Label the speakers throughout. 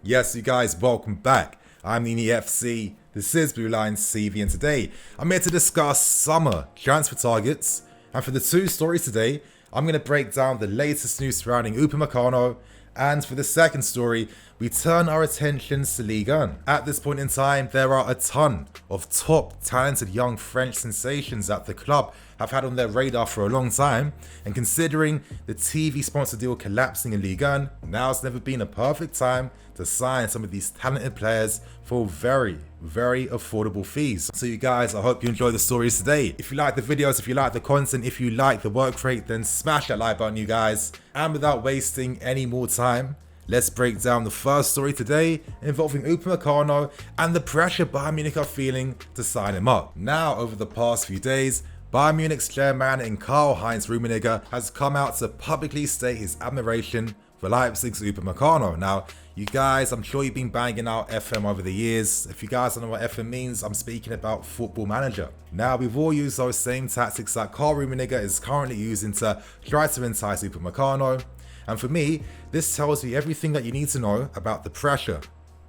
Speaker 1: Yes, you guys, welcome back. I'm the EFC, this is Blue Line CV, and today I'm here to discuss summer transfer targets. And for the two stories today, I'm going to break down the latest news surrounding UPAMECANO. And for the second story, we turn our attentions to Ligue 1. At this point in time, there are a ton of top, talented young French sensations that the club have had on their radar for a long time. And considering the TV sponsor deal collapsing in Ligue 1, now's never been a perfect time to sign some of these talented players for very, very affordable fees. So you guys, I hope you enjoy the stories today. If you like the videos, if you like the content, if you like the work rate, then smash that like button, you guys. And without wasting any more time, let's break down the first story today involving UPAMECANO and the pressure Bayern Munich are feeling to sign him up. Now, over the past few days, Bayern Munich's chairman and Karl-Heinz Rummenigge has come out to publicly state his admiration for Leipzig's UPAMECANO. Now, you guys, I'm sure you've been banging out FM over the years. If you guys don't know what FM means, I'm speaking about Football Manager. Now, we've all used those same tactics that Karl Rummenigge is currently using to try to entice UPAMECANO. And for me, this tells you everything that you need to know about the pressure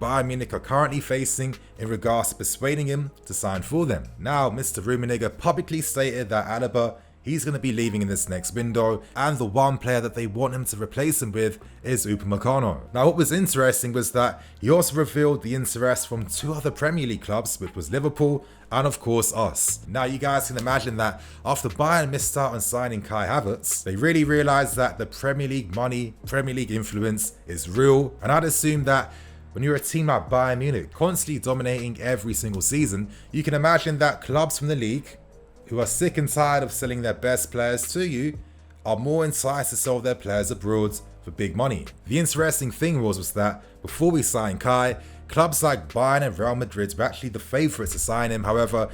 Speaker 1: Bayern Munich are currently facing in regards to persuading him to sign for them. Now, Mr. Rummenigge publicly stated that Alaba, he's going to be leaving in this next window, and the one player that they want him to replace him with is UPAMECANO. Now, what was interesting was that he also revealed the interest from two other Premier League clubs, which was Liverpool and of course us. Now, you guys can imagine that after Bayern missed out on signing Kai Havertz, they really realized that the Premier League money, Premier League influence is real, and I'd assume that when you're a team like Bayern Munich, constantly dominating every single season, you can imagine that clubs from the league who are sick and tired of selling their best players to you are more enticed to sell their players abroad for big money. The interesting thing was that before we signed Kai, clubs like Bayern and Real Madrid were actually the favourites to sign him. However,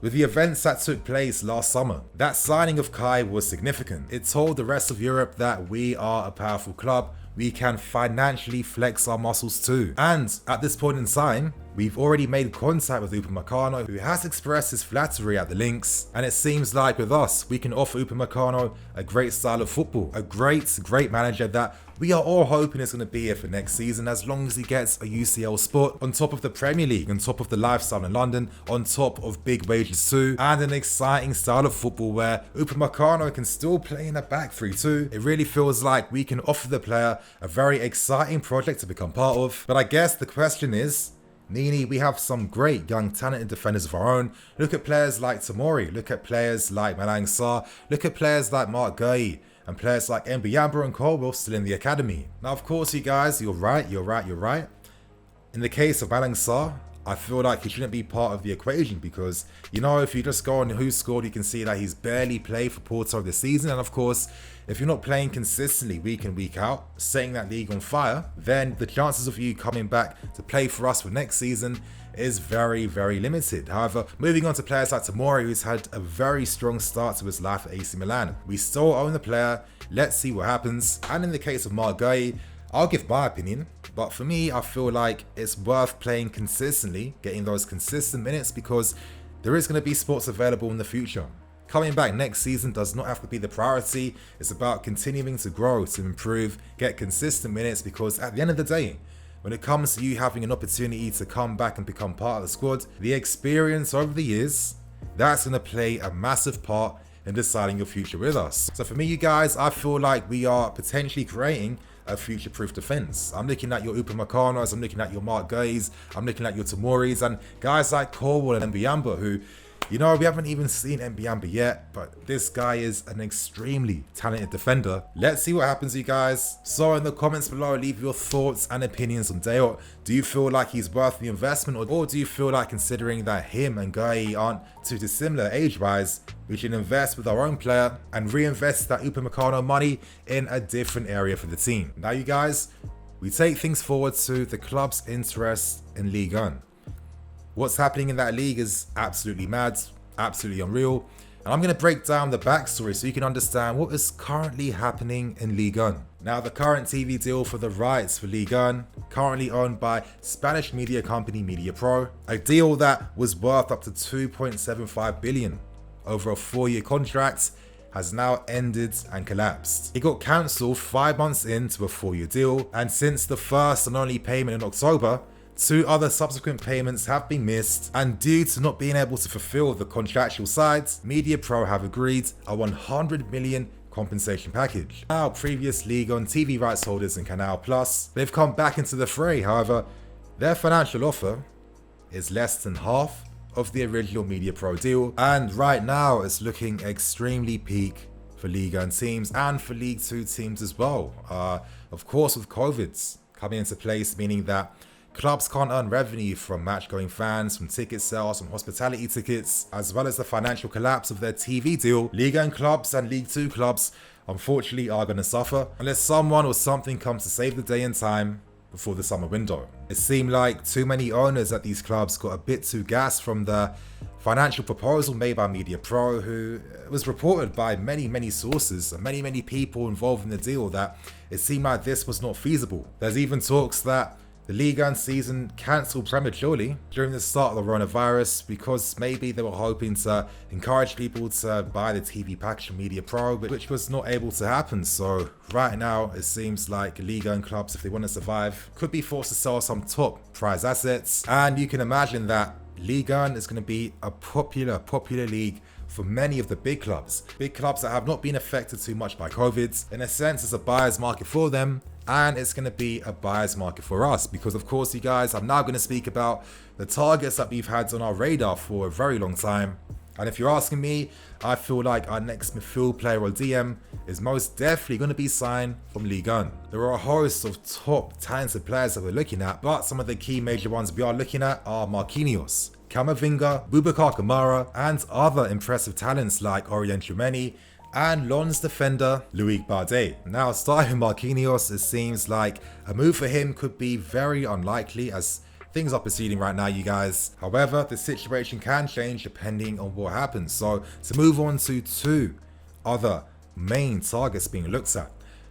Speaker 1: with the events that took place last summer, that signing of Kai was significant. It told the rest of Europe that we are a powerful club, we can financially flex our muscles too. And at this point in time, we've already made contact with UPAMECANO, who has expressed his flattery at the links, and it seems like with us, we can offer UPAMECANO a great style of football, a great manager that we are all hoping is going to be here for next season, as long as he gets a UCL spot on top of the Premier League, on top of the lifestyle in London, on top of big wages too, and an exciting style of football where UPAMECANO can still play in a back three too. It really feels like we can offer the player a very exciting project to become part of. But I guess the question is, Nini, we have some great young talented defenders of our own. Look at players like Tomori, look at players like Malang Sarr, look at players like Mark Gueye, and players like Mbuyamba and Colwell still in the academy. Now, of course, you guys, you're right. In the case of Malang Sarr, I feel like he shouldn't be part of the equation because, you know, if you just go on who scored, you can see that he's barely played for Porto this season. And of course, if you're not playing consistently week in, week out, setting that league on fire, then the chances of you coming back to play for us for next season is very, very limited. However, moving on to players like Tomori, who's had a very strong start to his life at AC Milan. We still own the player. Let's see what happens. And in the case of Mark Gueye, I'll give my opinion, but for me, I feel like it's worth playing consistently, getting those consistent minutes, because there is going to be spots available in the future. Coming back next season does not have to be the priority. It's about continuing to grow, to improve, get consistent minutes, because at the end of the day, when it comes to you having an opportunity to come back and become part of the squad, the experience over the years, that's going to play a massive part in deciding your future with us. So for me, you guys, I feel like we are potentially creating a future-proof defense. I'm looking at your UPAMECANOs, I'm looking at your Mark Gueyes, I'm looking at your Tomoris, and guys like Colwell and Mbuyamba, who, you know, we haven't even seen Mbuyamba yet, but this guy is an extremely talented defender. Let's see what happens, you guys. So in the comments below, leave your thoughts and opinions on Dayot. Do you feel like he's worth the investment, or do you feel like, considering that him and Gueye aren't too dissimilar age-wise, we should invest with our own player and reinvest that UPAMECANO money in a different area for the team? Now, you guys, we take things forward to the club's interest in Ligue 1. What's happening in that league is absolutely mad, absolutely unreal. And I'm going to break down the backstory so you can understand what is currently happening in Ligue 1. Now, the current TV deal for the rights for Ligue 1, currently owned by Spanish media company MediaPro, a deal that was worth up to 2.75 billion over a 4-year contract, has now ended and collapsed. It got cancelled 5 months into a 4-year deal, and since the first and only payment in October, 2 other subsequent payments have been missed, and due to not being able to fulfill the contractual sides, MediaPro have agreed a 100 million compensation package. Now, previous Ligue on TV rights holders in Canal Plus, they've come back into the fray. However, their financial offer is less than half of the original MediaPro deal, and right now it's looking extremely peak for Ligue 1 teams and for League 2 teams as well. Of course, with COVID's coming into place, meaning that clubs can't earn revenue from match-going fans, from ticket sales, from hospitality tickets, as well as the financial collapse of their TV deal. Ligue 1 clubs and League 2 clubs unfortunately are going to suffer unless someone or something comes to save the day in time before the summer window. It seemed like too many owners at these clubs got a bit too gassed from the financial proposal made by MediaPro, who was reported by many sources and many people involved in the deal that it seemed like this was not feasible. There's even talks that the Ligue 1 season cancelled prematurely during the start of the coronavirus because maybe they were hoping to encourage people to buy the TV package from MediaPro, which was not able to happen. So right now it seems like Ligue 1 clubs, if they want to survive, could be forced to sell some top prize assets. And you can imagine that Ligue 1 is going to be a popular league for many of the big clubs that have not been affected too much by COVID. In a sense, it's a buyer's market for them, and it's going to be a buyer's market for us because, of course, you guys, I'm now going to speak about the targets that we've had on our radar for a very long time. And if you're asking me, I feel like our next midfield player or DM is most definitely going to be signed from Ligue 1. There are a host of top talented players that we're looking at, but some of the key major ones we are looking at are Marquinhos, CAMAVINGA, Boubacar Kamara, and other impressive talents like Orient Tchouameni and Lens defender Loic Bardet. Now, starting Marquinhos, it seems like a move for him could be very unlikely as things are proceeding right now, you guys. However, the situation can change depending on what happens. So, to move on to 2 other main targets being looked at,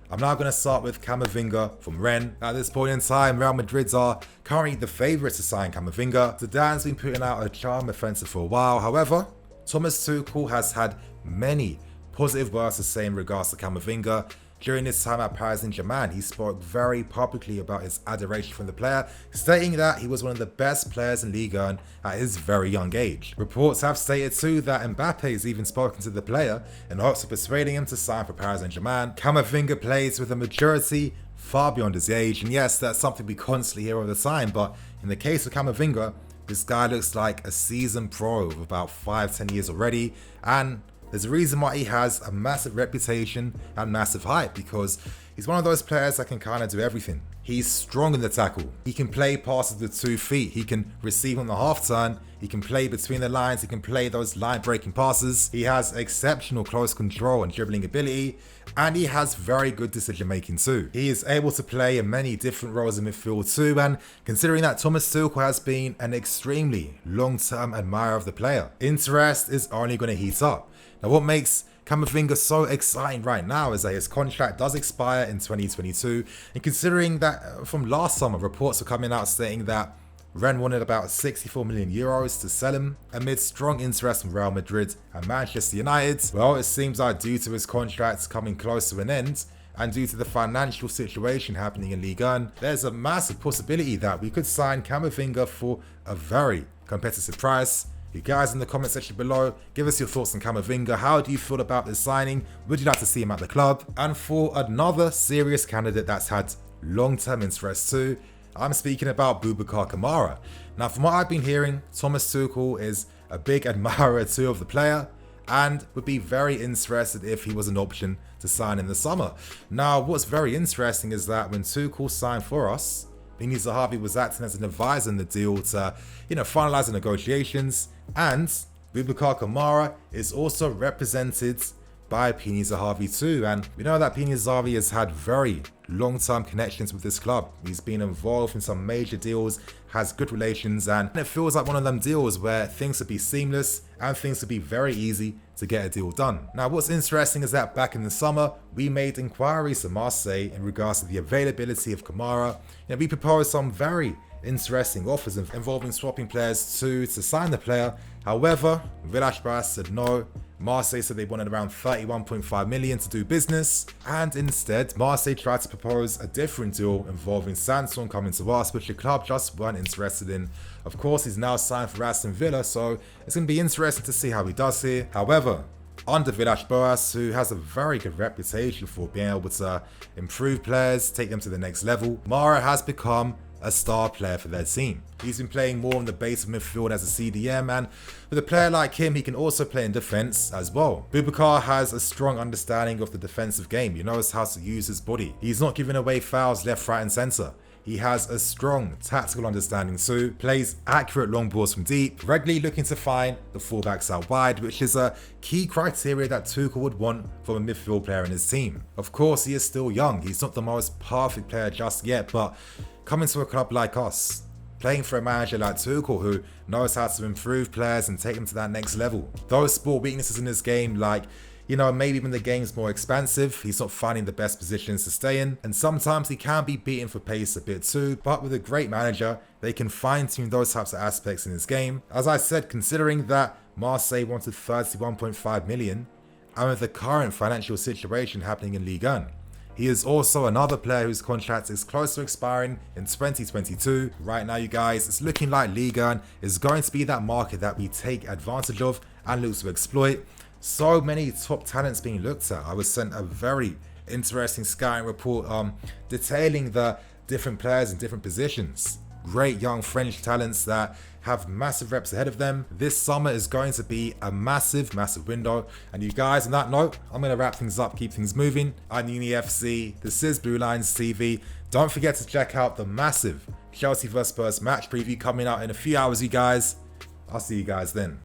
Speaker 1: I'm now going to start with CAMAVINGA from Rennes. At this point in time, Real Madrid are currently the favourites to sign CAMAVINGA. Zidane's been putting out a charm offensive for a while. However, Thomas Tuchel has had many positive words to say in regards to CAMAVINGA. During his time at Paris Saint-Germain, he spoke very publicly about his adoration for the player, stating that he was one of the best players in Ligue 1 at his very young age. Reports have stated too that Mbappe has even spoken to the player in hopes of persuading him to sign for Paris Saint-Germain. CAMAVINGA plays with a maturity far beyond his age, and yes, that's something we constantly hear all the time, but in the case of CAMAVINGA, this guy looks like a seasoned pro of about 5-10 years already, and there's a reason why he has a massive reputation and massive hype, because he's one of those players that can kind of do everything. He's strong in the tackle. He can play passes with 2 feet. He can receive on the half turn. He can play between the lines. He can play those line breaking passes. He has exceptional close control and dribbling ability, and he has very good decision making too. He is able to play in many different roles in midfield too, and considering that Thomas Tuchel has been an extremely long-term admirer of the player, interest is only going to heat up. Now, what makes CAMAVINGA so exciting right now is that his contract does expire in 2022, and considering that from last summer reports are coming out stating that Rennes wanted about 64 million euros to sell him amid strong interest from Real Madrid and Manchester United. Well, it seems like due to his contract coming close to an end and due to the financial situation happening in Ligue 1, there's a massive possibility that we could sign CAMAVINGA for a very competitive price. You guys in the comment section below, give us your thoughts on CAMAVINGA. How do you feel about this signing? Would you like to see him at the club? And for another serious candidate that's had long-term interest too, I'm speaking about Boubacar Kamara. Now, from what I've been hearing, Thomas Tuchel is a big admirer too of the player and would be very interested if he was an option to sign in the summer. Now, what's very interesting is that when Tuchel signed for us, Pini Zahavi was acting as an advisor in the deal to, finalize the negotiations, and Boubacar Kamara is also represented by Pini Zahavi too, and we know that Pini Zahavi has had very long-term connections with this club. He's been involved in some major deals, has good relations, and it feels like one of them deals where things would be seamless and things would be very easy to get a deal done. Now, what's interesting is that back in the summer, we made inquiries to Marseille in regards to the availability of Kamara. We proposed some very interesting offers involving swapping players to sign the player. However, Villas-Boas said no. Marseille said they wanted around 31.5 million to do business, and instead Marseille tried to propose a different deal involving Sanson coming to us, which the club just weren't interested in. Of course, he's now signed for Aston Villa, so it's going to be interesting to see how he does here. However, under Villas-Boas, who has a very good reputation for being able to improve players, take them to the next level, Kamara has become a star player for their team. He's been playing more on the base of midfield as a CDM, and with a player like him, he can also play in defense as well. Boubacar has a strong understanding of the defensive game. He knows how to use his body. He's not giving away fouls left, right and centre. He has a strong tactical understanding too, plays accurate long balls from deep, regularly looking to find the fullbacks out wide, which is a key criteria that Tuchel would want from a midfield player in his team. Of course, he is still young. He's not the most perfect player just yet, but coming to a club like us, playing for a manager like Tuchel who knows how to improve players and take them to that next level. Those sport weaknesses in his game, like, you know, maybe when the game's more expansive, he's not finding the best positions to stay in, and sometimes he can be beaten for pace a bit too, but with a great manager, they can fine-tune those types of aspects in his game. As I said, considering that Marseille wanted 31.5 million, and with the current financial situation happening in Ligue 1, he is also another player whose contract is close to expiring in 2022. Right now, you guys, it's looking like Ligue 1 is going to be that market that we take advantage of and look to exploit. So many top talents being looked at. I was sent a very interesting scouting report detailing the different players in different positions. Great young French talents that have massive reps ahead of them. This summer is going to be a massive window. And you guys, on that note, I'm going to wrap things up, keep things moving. I'm Uni FC, this is Blue Lines TV. Don't forget to check out the massive Chelsea vs Spurs match preview coming out in a few hours, you guys. I'll see you guys then.